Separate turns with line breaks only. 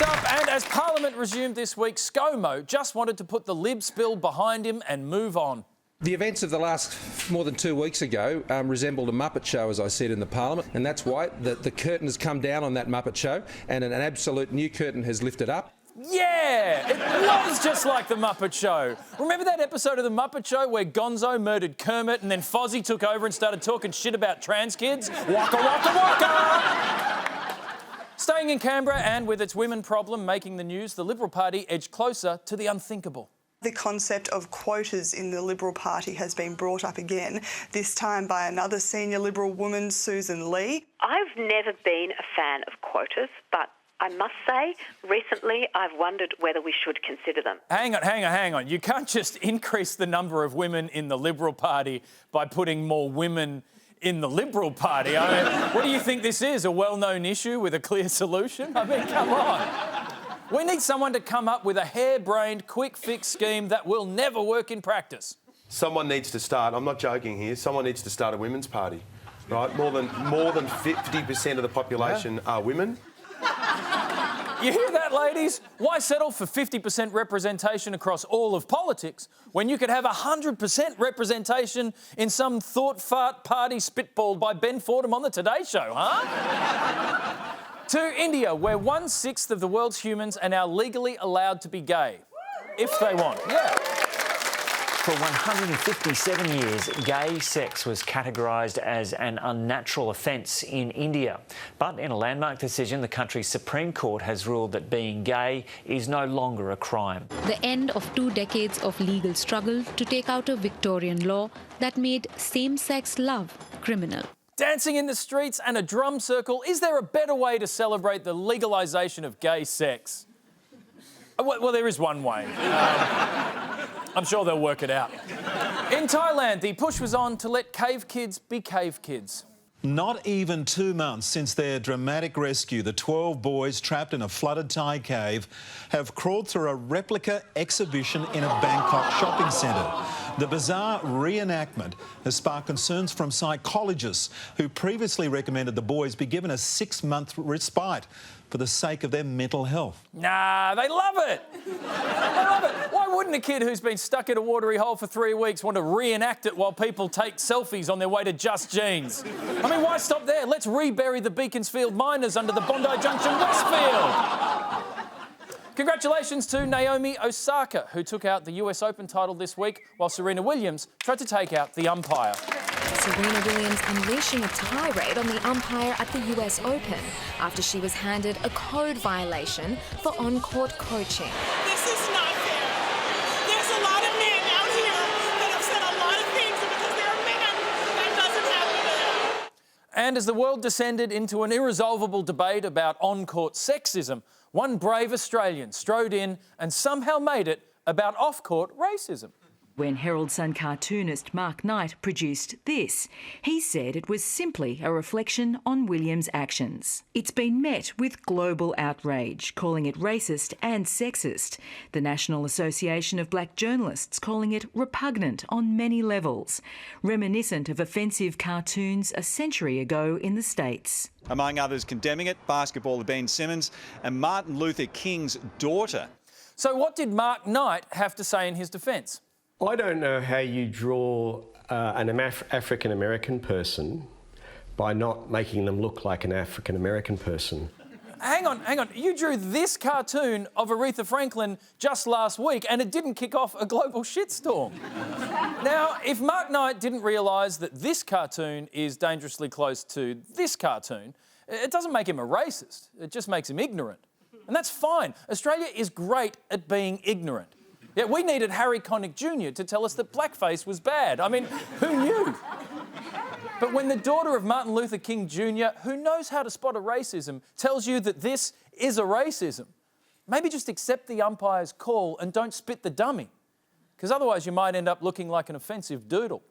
Next up, and as Parliament resumed this week, ScoMo just wanted to put the Lib spill behind him and move on.
The events of the last more than 2 weeks ago resembled a Muppet Show, as I said in the Parliament, and that's why the curtain has come down on that Muppet Show and an absolute new curtain has lifted up.
Yeah, it was just like the Muppet Show. Remember that episode of the Muppet Show where Gonzo murdered Kermit and then Fozzie took over and started talking shit about trans kids? Waka waka waka! Staying in Canberra and with its women problem making the news, the Liberal Party edged closer to the unthinkable.
The concept of quotas in the Liberal Party has been brought up again, this time by another senior Liberal woman, Susan Lee.
I've never been a fan of quotas, but I must say, recently I've wondered whether we should consider them.
Hang on. You can't just increase the number of women in the Liberal Party by putting more women in the Liberal Party. I mean, what do you think this is, a well-known issue with a clear solution? I mean, come on. We need someone to come up with a harebrained, quick-fix scheme that will never work in practice.
Someone needs to start, I'm not joking here, someone needs to start a women's party, right? More than 50% of the population are women.
You hear that, ladies? Why settle for 50% representation across all of politics when you could have 100% representation in some thought-fart party spitballed by Ben Fordham on the Today Show, huh? To India, where 1/6 of the world's humans are now legally allowed to be gay. If they want, yeah.
For 157 years, gay sex was categorised as an unnatural offence in India. But in a landmark decision, the country's Supreme Court has ruled that being gay is no longer a crime.
The end of 2 decades of legal struggle to take out a Victorian law that made same-sex love criminal.
Dancing in the streets and a drum circle, is there a better way to celebrate the legalisation of gay sex? Well, there is one way. I'm sure they'll work it out. In Thailand, the push was on to let cave kids be cave kids.
Not even 2 months since their dramatic rescue, the 12 boys trapped in a flooded Thai cave have crawled through a replica exhibition in a Bangkok shopping centre. The bizarre reenactment has sparked concerns from psychologists who previously recommended the boys be given a 6-month respite for the sake of their mental health.
Nah, they love it. They love it. Why wouldn't a kid who's been stuck in a watery hole for 3 weeks want to reenact it while people take selfies on their way to Just Jeans? I mean, why stop there? Let's rebury the Beaconsfield miners under the Bondi Junction Westfield. Congratulations to Naomi Osaka, who took out the US Open title this week, while Serena Williams tried to take out the umpire.
Serena Williams unleashing a tirade on the umpire at the US Open after she was handed a code violation for on-court coaching.
This is not fair. There's a lot of men out here that have said a lot of things, and because they're men, that doesn't happen to them.
And as the world descended into an irresolvable debate about on-court sexism, one brave Australian strode in and somehow made it about off-court racism.
When Herald Sun cartoonist Mark Knight produced this, he said it was simply a reflection on Williams' actions. It's been met with global outrage, calling it racist and sexist. The National Association of Black Journalists calling it repugnant on many levels, reminiscent of offensive cartoons a century ago in the States.
Among others condemning it, basketballer Ben Simmons and Martin Luther King's daughter.
So what did Mark Knight have to say in his defence?
I don't know how you draw an African-American person by not making them look like an African-American person.
Hang on. You drew this cartoon of Aretha Franklin just last week and it didn't kick off a global shitstorm. Now, if Mark Knight didn't realise that this cartoon is dangerously close to this cartoon, it doesn't make him a racist. It just makes him ignorant. And that's fine. Australia is great at being ignorant. Yet we needed Harry Connick Jr. to tell us that blackface was bad. I mean, who knew? But when the daughter of Martin Luther King Jr., who knows how to spot a racism, tells you that this is a racism, maybe just accept the umpire's call and don't spit the dummy, because otherwise you might end up looking like an offensive doodle.